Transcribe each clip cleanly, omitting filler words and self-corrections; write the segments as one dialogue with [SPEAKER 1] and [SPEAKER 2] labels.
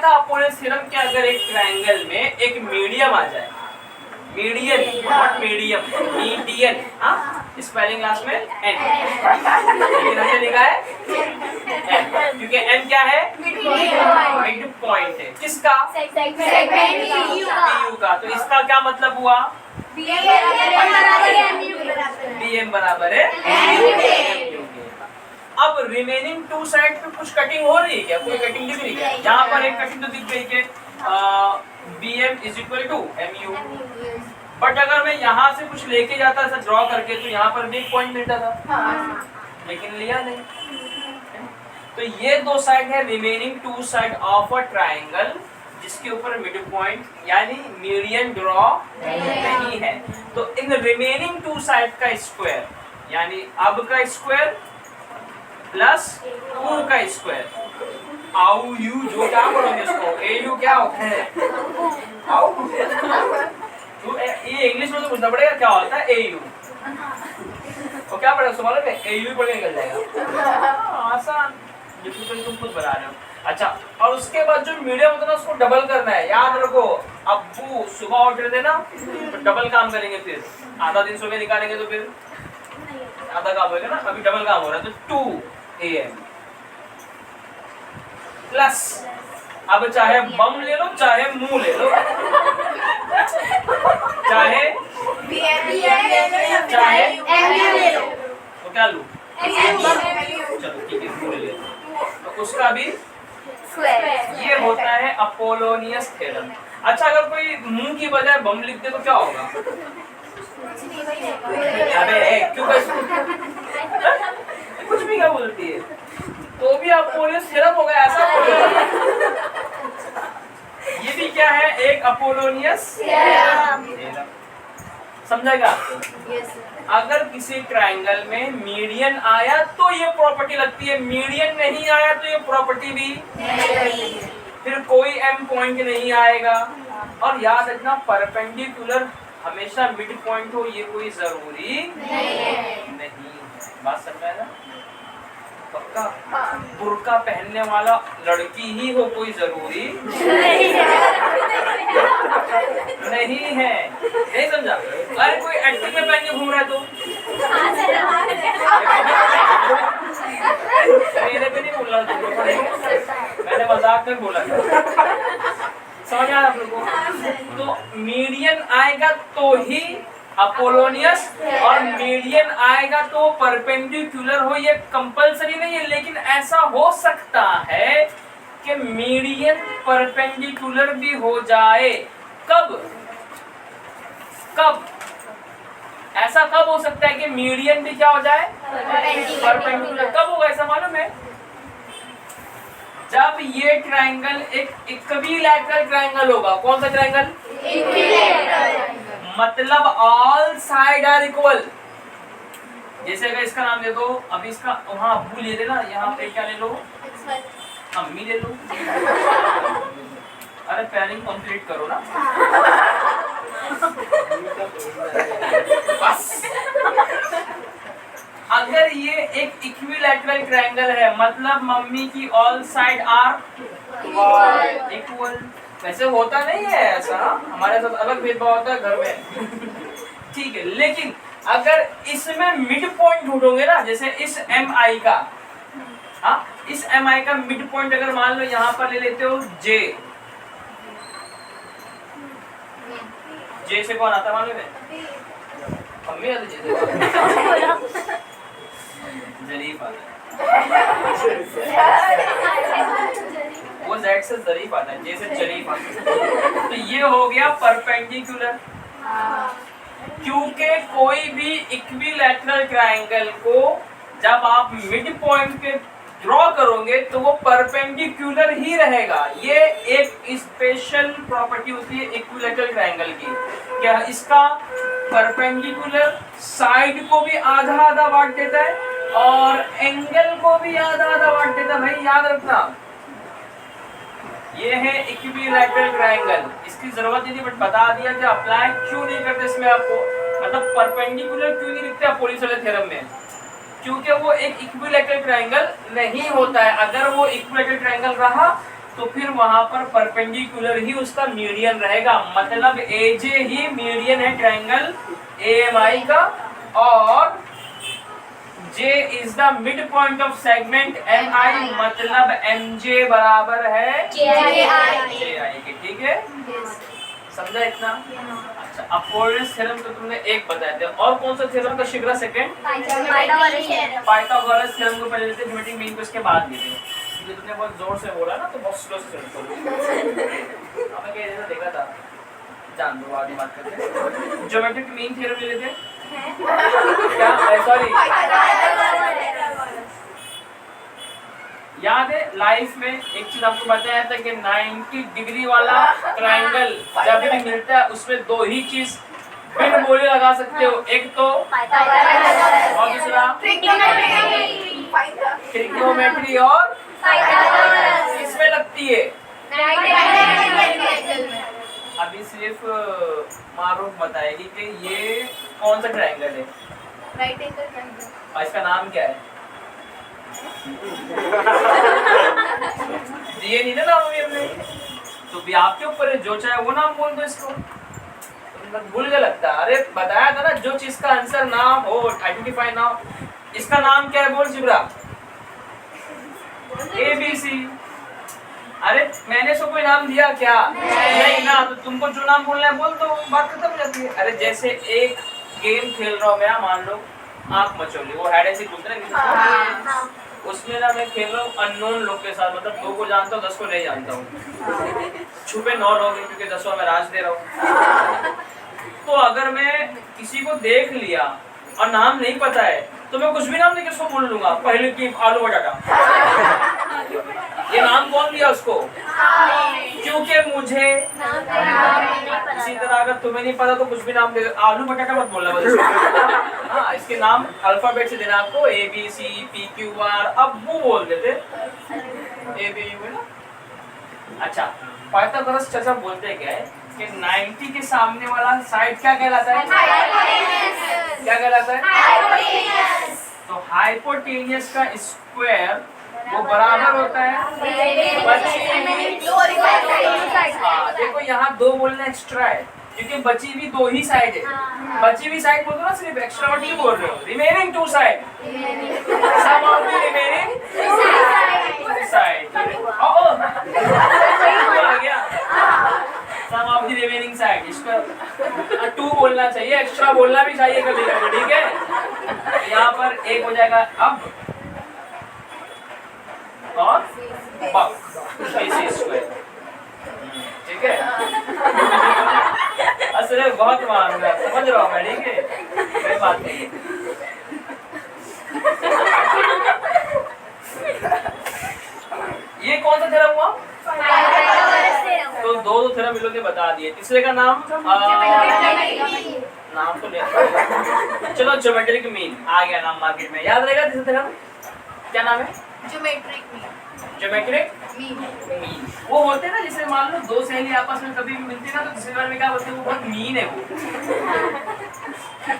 [SPEAKER 1] था Apollonius theorem कि अगर एक ट्रायंगल में एक मीडियम आ जाए, मीडियन नॉट मीडियम, मीडियन, हाँ स्पेलिंग क्लास में एन, लेकिन हमने लिखा है एन क्योंकि एन क्या है, मिड पॉइंट है किसका, पीयू का। तो इसका क्या मतलब हुआ, बीएम बराबर है एमयू के। अब रिमेनिंग टू साइड पे कुछ कटिंग हो रही है क्या, कोई कटिंग दिख रही है? यहाँ पर एक कटिंग तो दिख गई कि BM is equal to MU, but अगर मैं यहाँ से कुछ लेके जाता ऐसा ड्रॉ करके तो यहाँ पर भी एक पॉइंट मिलता था, लेकिन लिया नहीं। तो ये दो साइड है remaining to side of a triangle जिसके ऊपर मिड पॉइंट यानी मीडियन ड्रॉ नहीं है। तो इन रिमेनिंग टू साइड का स्क्वायर यानी अब का स्क्वायर प्लस ऊ का स्क्वायर, आउ यू जो क्या बोलोगे इसको, ए यू क्या होता है, आउ तो ये इंग्लिश में तो पूछना पड़ेगा क्या होता है ए यू, और क्या पड़ेगा उसको मालूम है, ए यू पढ़ के निकल जाएगा, आसान, डिफिकल्ट तुम खुद बना रहे हो। अच्छा, और उसके बाद जो मीडियम होता है ना उसको डबल करना है, याद रखो। अब्बू सुबह उठ रहे थे ना तो डबल काम करेंगे, फिर आधा दिन सुबह निकालेंगे तो फिर आधा काम होगा ना, अभी डबल काम हो रहा है तो 2 AM प्लस, अब चाहे बम ले लो चाहे मुंह ले लो, चाहे ले लो, तो क्या लूं, चलो ठीक है मुंह ले लो, तो उसका भी ये होता है अपोलोनियस थ्योरम। अच्छा, अगर कोई मुंह की बजाय बम लिख दे तो क्या होगा, अबे क्यों कुछ भी क्या बोलती है, तो भी अपोलोनियस थ्योरम होगा ऐसा बोलो। ये भी क्या है, एक अपोलोनियस थ्योरम, समझेगा। अगर किसी ट्रायंगल में मीडियन आया तो ये प्रॉपर्टी लगती है, मीडियन नहीं आया तो ये प्रॉपर्टी भी नहीं, फिर कोई एम पॉइंट नहीं आएगा। और याद रखना परपेंडिकुलर हमेशा मिड पॉइंट हो ये कोई जरूरी नहीं, बात समझ आएगा पक्का। बुर्का पहनने वाला लड़की ही हो कोई जरूरी नहीं है, नहीं समझा। अरे कोई एक्टिंग में पहन के घूम रहा है तो मेरे पे नहीं बोल रहा था, मैंने मजाक में बोला था, समझ आया आप लोगों को। तो मीडियन आएगा तो ही अपोलोनियस, और मीडियन आएगा तो परपेंडिकुलर हो, ये कंपलसरी नहीं है, लेकिन ऐसा हो सकता है कि मीडियन परपेंडिकुलर भी हो जाए। कब कब ऐसा कब हो सकता है कि मीडियन भी क्या हो जाए, परपेंडिकुलर? कब होगा ऐसा मालूम है? जब ये ट्रायंगल एक इक्विलैटरल ट्रायंगल होगा। कौन सा ट्रायंगल? इक्विलैटरल, मतलब ऑल साइड आर इक्वल। जैसे अगर इसका नाम ले दो, अभी इसका वहाँ अब्बू ले लेना, यहाँ पे क्या ले लो, अम्मी ले लो। अरे पेयरिंग कंप्लीट करो ना बस। अगर ये एक इक्विलैटरल ट्रायंगल है मतलब मम्मी की ऑल साइड आर इक्वल। वैसे होता नहीं है ऐसा, हमारे साथ अलग भेदभाव होता है घर में ठीक है। लेकिन अगर इसमें मिड पॉइंट ढूंढोगे ना, जैसे इस MI का, हाँ इस MI का मिड पॉइंट अगर मान लो यहाँ पर ले लेते हो J, J से कौन आता है मालूम है? मम्मी आती है, जरीफ आता है, वो Z से जरीफ आता है, J से जरीफ आता है। तो ये हो गया परपेंडिकुलर, क्योंकि कोई भी इक्विलैटरल ट्रायंगल को जब आप मिड पॉइंट पे ड्रॉ करोगे तो वो परपेंडिकुलर ही रहेगा। ये एक स्पेशल प्रॉपर्टी होती है इक्विलैटरल ट्रायंगल की, क्या इसका परपेंडिकुलर साइड को भी आधा आधा बांट देता है और एंगल को भी आधा आधा बांट देता है। भाई याद रखना, ये है इक्विलैटरल ट्रायंगल। इसकी जरूरत नहीं थी बट बता दिया कि अप्लाई क्यों नहीं करते इसमें आपको, मतलब परपेंडिकुलर क्यों नहीं लिखते अपोलोनियस वाले थ्योरम में, क्योंकि वो एक इक्विलैटरल ट्रायंगल नहीं होता है। अगर वो इक्विलैटरल ट्रायंगल रहा तो फिर वहां पर परपेंडिकुलर ही उसका मीडियन रहेगा, मतलब एजे ही मीडियन है ट्रायंगल एएमआई का, और J is the mid point of segment MI, मतलब एमजे बराबर है जेआई के। ठीक है, समझा इतना? अच्छा, अपोलोनियस थ्योरम तो तुमने एक बताया था, और कौन सा थ्योरम का शिग्रा सेकंड? पाइथागोरस थ्योरम को पहले लेते, ज्योमेट्रिक मीन को इसके बाद लेते। ये तुमने बहुत जोर से बोला ना, तो बहुत स्लो से सुनो। हमें कह रहा देखा था, जान दो आगे बात करते हैं। ज्योमेट्रिक मीन थ्योरम ले लेते क्या? सॉरी, याद है लाइफ में एक चीज आपको बताया था कि 90 डिग्री वाला ट्रायंगल जब भी मिलता है उसमें दो ही चीज बिन बोले लगा सकते हो, एक तो और दूसरा ट्रिग्नोमेट्री, और इसमें लगती है। अभी सिर्फ मारूफ बताएगी कि ये कौन सा ट्रायंगल है,
[SPEAKER 2] राइट एंगल ट्रायंगल,
[SPEAKER 1] और इसका नाम क्या है? ये नहीं ना नाम अभी हमने, तो भी आपके ऊपर है, जो चाहे वो नाम बोल दो इसको, भूल गया लगता है। अरे बताया था ना, जो चीज का आंसर नाम हो, आइडेंटिफाई नाम। इसका नाम क्या है बोल जिब्रा? ABC। अरे मैंने इसको कोई नाम दिया क्या? नहीं ना, तो तुमको जो नाम बोलना है बोल दो, बात खत्म हो जाती है। अरे जैसे एक गेम खेल रहा हूँ मैं, मान लो आंख मचोली, वो हाइड एंड सीक बोलते हैं, उसमें ना मैं खेल रहा हूँ अननोन लोग के साथ, मतलब 2 को जानता हूँ 10 को नहीं जानता हूँ, छुपे 9 लोग हैं क्योंकि 10वां मैं राज दे रहा हूँ। तो अगर मैं किसी को देख लिया और नाम नहीं पता है तो मैं कुछ भी नाम नहीं किसको बोल लूंगा, पहले की आलू बटाटा। ये नाम कौन दिया उसको? क्योंकि मुझे इसी तरह अगर तुम्हें नहीं पता तो कुछ भी नाम दे, आलू बटाटा मत बोलना बस। हाँ, इसके नाम अल्फाबेट से देना आपको, ABCPQR, अब वो बोल देते ABU ना। अच्छा, पाइथागोरस चर्चा बोलते क्या है कि 90 के सामने वाला साइड क्या कहलाता है? क्या कहलाता है? तो हाइपोटेनियस का स्क्वायर वो बराबर होता है देखो यहाँ 2 बोलना एक्स्ट्रा है क्योंकि बची हुई 2 ही साइड है। बची हुई साइड बोल दो ना, सिर्फ एक्स्ट्रा वर्ड नहीं बोल रहे हो। Remaining 2 side, sum of the remaining side. आ गया, sum of the remaining side. इसका 2 बोलना चाहिए, एक्स्ट्रा बोलना भी चाहिए कभी कभी, ठीक है। यहाँ पर 1 हो जाएगा अब, और ठीक है। असल बहुत मांग रहा, समझ रहा हूँ मैं, ठीक है, कोई बात नहीं। ये कौन सा थ्योरम हुआ? तो 2 थ्योरम मिलोगे बता दिए। तीसरे का नाम नाम तो नहीं, चलो ज्योमेट्रिक मीन आ गया नाम मार्केट में, याद रहेगा। तीसरा थ्योरम क्या नाम है?
[SPEAKER 2] Geometric
[SPEAKER 1] mean. वो होते हैं ना, जैसे मान लो 2 सहेली आपस में कभी भी मिलती है ना, तो दूसरे बार में क्या बोलते हैं, वो बहुत मीन है, वो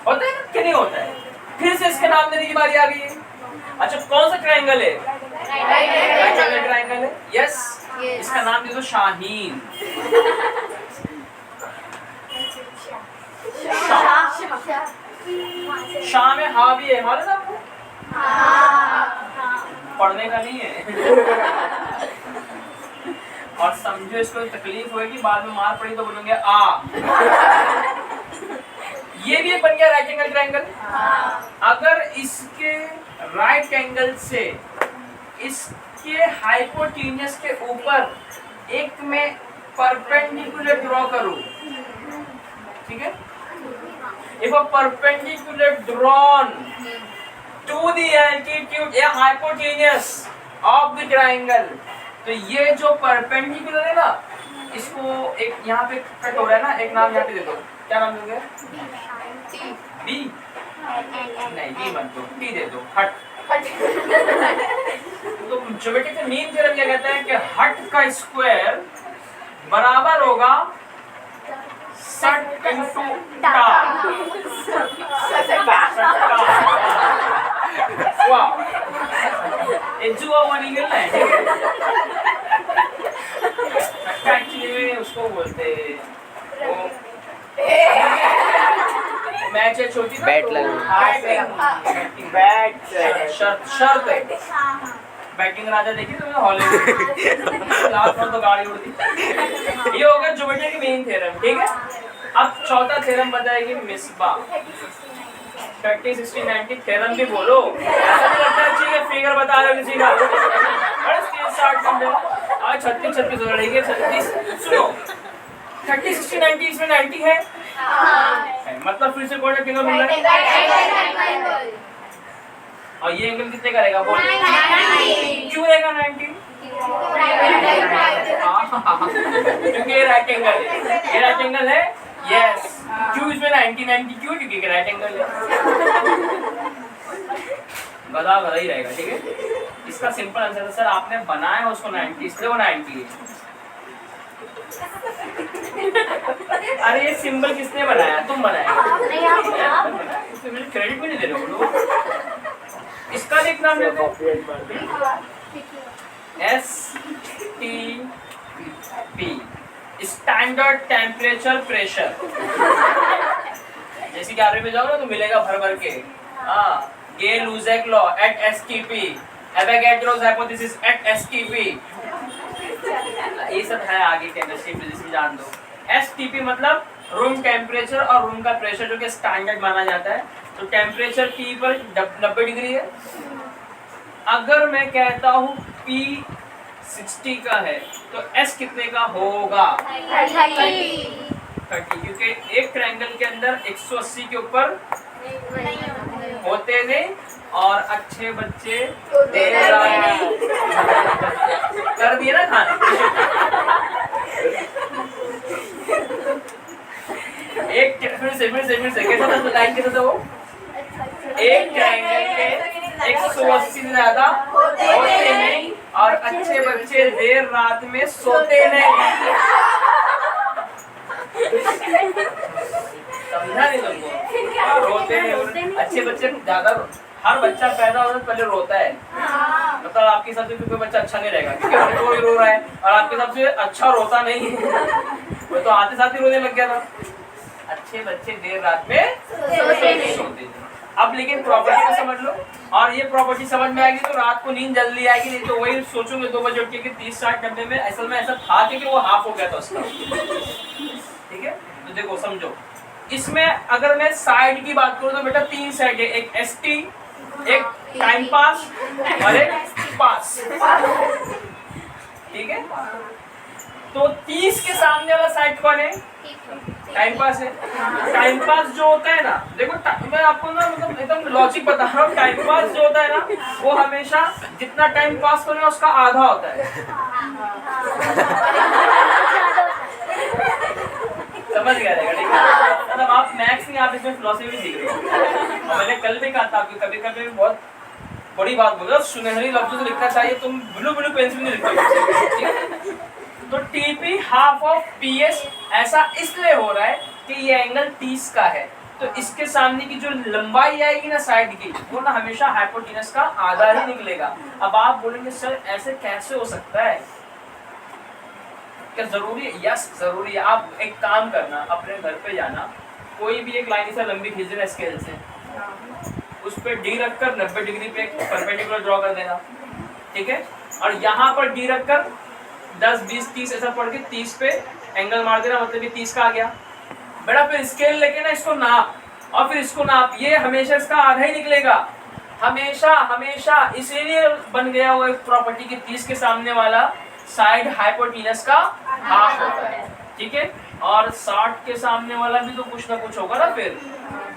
[SPEAKER 1] होता है ना कि नहीं होता है? फिर से इसके नाम देने की बारी आ गई है। अच्छा, कौन सा ट्रायंगल है? राइट एंगल ट्रायंगल है, यस। इसका नाम दे दो शाहीन। शाह में हा भी है, मालूम है आपको? पढ़ने का नहीं है। और समझो इसको तकलीफ होगी, बाद में मार पड़ी तो बोलेंगे आ। ये भी बन गया राइट एंगल ट्रायंगल। अगर इसके राइट एंगल से इसके हाइपोटेन्यूस के ऊपर एक में परपेंडिकुलर ड्रॉ करूं, ठीक है, if a perpendicular drawn to the altitude a hypotenuse of the triangle, तो ये जो परपेंडिकुलर है ना, इसको एक यहाँ पे कट हो रहा है ना, एक नाम यहाँ पे दे दो, क्या नाम दोगे? बी नहीं, बी मत दो, टी दे दो, हट। तो ज्योमेट्रिक मीन थ्योरम क्या कहता है कि हट का स्क्वायर बराबर होगा सट इनटू टा। वाह, ये जुआ वाली गल है। एक्चुअली में उसको बोलते वो मैच है छोटी ना,
[SPEAKER 3] बैट
[SPEAKER 1] तो
[SPEAKER 3] लगा।
[SPEAKER 1] बैट शर्त है। बैटिंग राजा देखिए तुमने हॉलीवुड लास्ट में तो गाड़ी उड़ती। ये होगा ज्योमेट्री की मेन थ्योरम, ठीक है। अब चौथा थ्योरम बताएगी मिसबा। 30 60 90 थ्योरम भी बोलो, ऐसा नहीं लगता है ठीक है फिगर बता रहे हो किसी का। अरे 60 नंबर आज 36 36 हो रही है 36। सुनो 30 60 90 इसमें 90 है, मतलब फिर से कौन सा फिगर मिल रहा है। और ये एंगल कितने का रहेगा बोल, क्यों रहेगा 90? क्योंकि ये राइट एंगल है, ये राइट एंगल है। यस, क्यों इसमें 90 90 क्यों? क्योंकि राइट एंगल है। गधा गधा ही रहेगा, ठीक है। इसका सिंपल आंसर है सर आपने बनाया उसको 90 इसलिए वो 90 है। अरे ये सिंबल किसने बनाया? तुम बनाया, इसमें मुझे क्रेडिट भी नहीं दे रहे हो लोग। इसका एक नाम लेते हैं STP, स्टैंडर्ड टेम्परेचर प्रेशर। जैसे कि आरबी में जाओ ना तो मिलेगा भर भर के। हाँ, Gay Lussac law at STP, Avogadro's hypothesis at STP। ये सब है आगे केमिस्ट्री फिजिक्स में जान दो। STP मतलब रूम टेम्परेचर और रूम का प्रेशर जो कि स्टैंडर्ड माना जाता है। तो टेम्परेचर T पर 90 डिग्री है। अगर मैं कहता हूँ P 60 का है तो S कितने का होगा? 30, क्योंकि एक ट्रायंगल के अंदर 180 के ऊपर होते नहीं और अच्छे बच्चे देर रात कर दिए ना खाने। एक फिर से कैसा था लाइन कैसा था वो? एक ट्रायंगल के 180 से ज्यादा होते नहीं और अच्छे बच्चे देर रात में सोते नहीं। समझा नहीं तुमको? रोते नहीं, अच्छे बच्चे ज्यादा। हर बच्चा पैदा होने से पहले रोता है, मतलब आपके हिसाब से कोई बच्चा अच्छा नहीं रहेगा क्योंकि हर कोई रो रहा है और आपके हिसाब से अच्छा रोता नहीं है। वो तो आते साथ ही रोने लग गया था। अच्छे बच्चे देर रात में सोते हैं। अब लेकिन प्रॉपर्टी को समझ लो, और ये प्रॉपर्टी समझ में आएगी तो रात को नींद जल्दी आएगी। नहीं तो वही सोचोगे 2 बजे उठ के 30 60 90 में असल में ऐसा था कि वो हाफ हो गया था उसका, ठीक है। तो देखो समझो, इसमें अगर मैं साइड की बात करूं तो बेटा 3 साइड है, एक ST, एक टाइम पास और एक पास, ठीक है। तो 30 के सामने वाला साइड कौन है? टाइम पास है। टाइम पास जो होता है ना, देखो मैं आपको ना मतलब एकदम लॉजिक बता रहा हूँ। टाइम पास जो होता है ना वो हमेशा जितना टाइम पास करो उसका आधा होता है। समझ गया रहेगा, ठीक है। मतलब आप मैथ्स नहीं, आप इसमें फिलोसफी सीख रहे हो। और मैंने कल भी कहा था आपको कभी कभी बहुत बड़ी बात बोलो, सुनहरी लफ्जों से लिखना चाहिए, तुम ब्लू ब्लू पेन से नहीं लिखते। तो TP हाफ ऑफ PS ऐसा इसलिए हो रहा है कि ये एंगल 30 का है, तो इसके सामने की जो लंबाई आएगी ना साइड की, वो ना हमेशा हाइपोटेनस का आधा ही निकलेगा। अब आप बोलेंगे सर ऐसे कैसे हो सकता है, क्या जरूरी है? यस जरूरी है। आप एक काम करना, अपने घर पे जाना, कोई भी एक लाइन इसे लंबी खींच देना स्केल से, उस पे D रखकर 90 डिग्री पे परपेंडिकुलर ड्रॉ कर देना, ठीक है। और यहाँ पर D रखकर 10 20 30 ऐसा पढ़ के 30 पे एंगल मार देना, मतलब ये 30 का आ गया बेटा। फिर स्केल लेके ना इसको नाप और फिर इसको नाप, ये हमेशा इसका आधा ही निकलेगा, हमेशा हमेशा। इसीलिए बन गया वो एक प्रॉपर्टी की 30 के सामने वाला साइड हाइपोटेनस का हाफ होता है, ठीक है। और 60 के सामने वाला भी तो कुछ ना कुछ होगा ना फिर।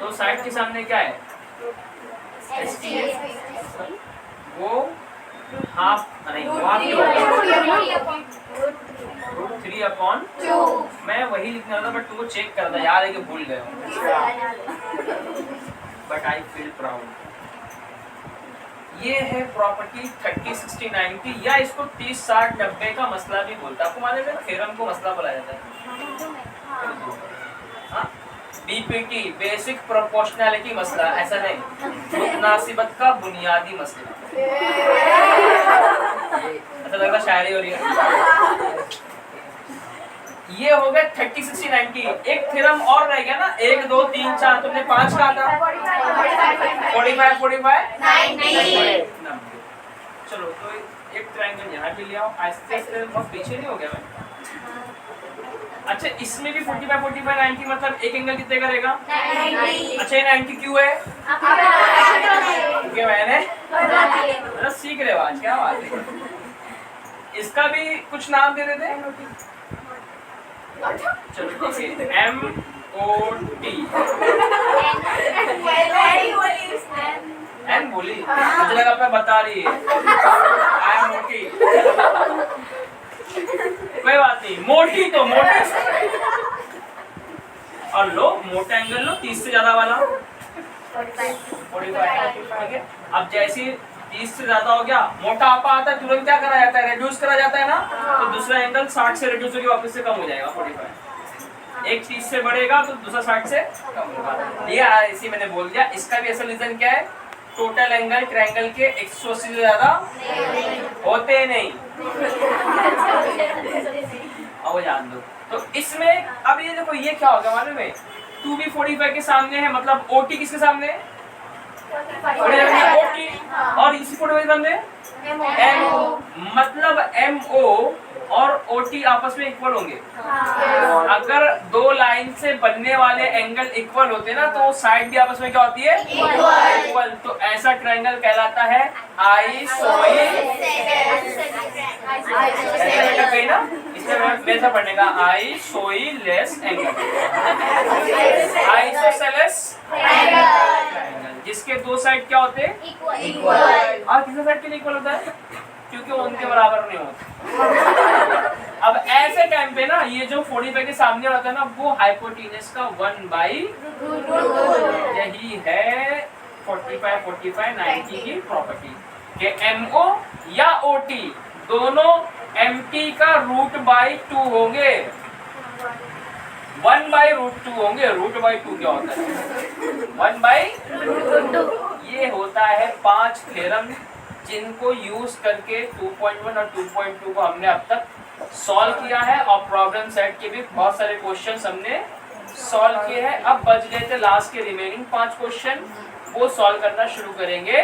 [SPEAKER 1] तो साइड के सामने क्या है? वो हाफ नहीं, वो हाफ ही होगा, √3/2। मैं वही लिखना था बट तुमको चेक कर था, याद है कि भूल गए हो, बट आई फील प्राउड। ये है प्रॉपर्टी 30 60 90, या इसको 30 60 90 का मसला भी बोलता है। आपको मालूम है थ्योरम को मसला बोला जाता है। हाँ, BPT बेसिक प्रोपोर्शनैलिटी मसला, ऐसा नहीं, मुतनासिबत का बुनियादी मसला। ऐसा लग रहा शायरी हो रही है। ये हो गया 30 60 90। एक थ्योरम और रह गया ना, 1 2 3 4, तुमने 5 कहा था, 45 45 90। चलो तो एक ट्रायंगल यहाँ पे ले आओ, आस्ते आस्ते बहुत पीछे नहीं हो गया मैं। अच्छा इसमें भी 45 45 90 मतलब एक एंगल कितने करेगा?
[SPEAKER 2] 90।
[SPEAKER 1] अच्छा ये 90 क्यों है? क्योंकि मैंने मतलब सीख रहे हो आज, क्या बात है। इसका भी कुछ नाम दे देते हैं। चलो ठीक है, MOT। एन बोली, मुझे लगा मैं बता रही है। आई एम मोटी। कोई बात नहीं, मोटी तो मोटी। और लो मोटा एंगल लो 30 से ज्यादा वाला 45, ठीक है। अब जैसे 30 से ज्यादा हो गया, मोटापा आता है तुरंत क्या करा जाता है? रेड्यूस करा जाता है ना। तो दूसरा एंगल 60 से रेड्यूस होकर वापस से कम हो जाएगा 45। एक 30 से बढ़ेगा तो दूसरा 60 से कम होगा। ये इसी मैंने बोल दिया। इसका भी असल रीजन क्या है? टोटल एंगल ट्रायंगल के 180 से ज्यादा होते नहीं। अब वो जान दो। तो इसमें अब ये देखो, ये क्या होगा मालूम है? 2B45 के सामने है, मतलब OT किसके सामने है? OT। और इसी 45 सामने MO, मतलब MO और OT आपस में इक्वल होंगे। अगर दो लाइन से बनने वाले एंगल इक्वल होते ना, तो साइड भी आपस में क्या होती है? इक्वल। तो ऐसा ट्रायंगल कहलाता है आइसोइलेस। ना इसमें वैसा पढ़ने का, आइसोइलेस एंगल, आइसोसेलेस ट्रायंगल, जिसके दो साइड क्या होते हैं? इक्वल। और किसी साइड के लिए इक्वल होता है? क्योंकि उनके बराबर नहीं होते। अब ऐसे टाइम पे ना, ये जो 45 के सामने होता है ना, वो हाइपोटेनस का 1/√। यही है 45 45 90 की प्रॉपर्टी कि MO या OT दोनों MT का √2 होंगे, 1/√2 होंगे। √2 क्या होता है? 1/√2। ये होता है 5 थ्योरम जिनको यूज करके 2.1 और 2.2 को हमने अब तक सॉल्व किया है, और प्रॉब्लम सेट के भी बहुत सारे क्वेश्चंस हमने सॉल्व किए हैं। अब बच गए थे लास्ट के रिमेनिंग 5 क्वेश्चन, वो सॉल्व करना शुरू करेंगे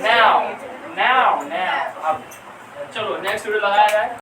[SPEAKER 1] नाउ। अब चलो नेक्स्ट वीडियो लगाया जाए।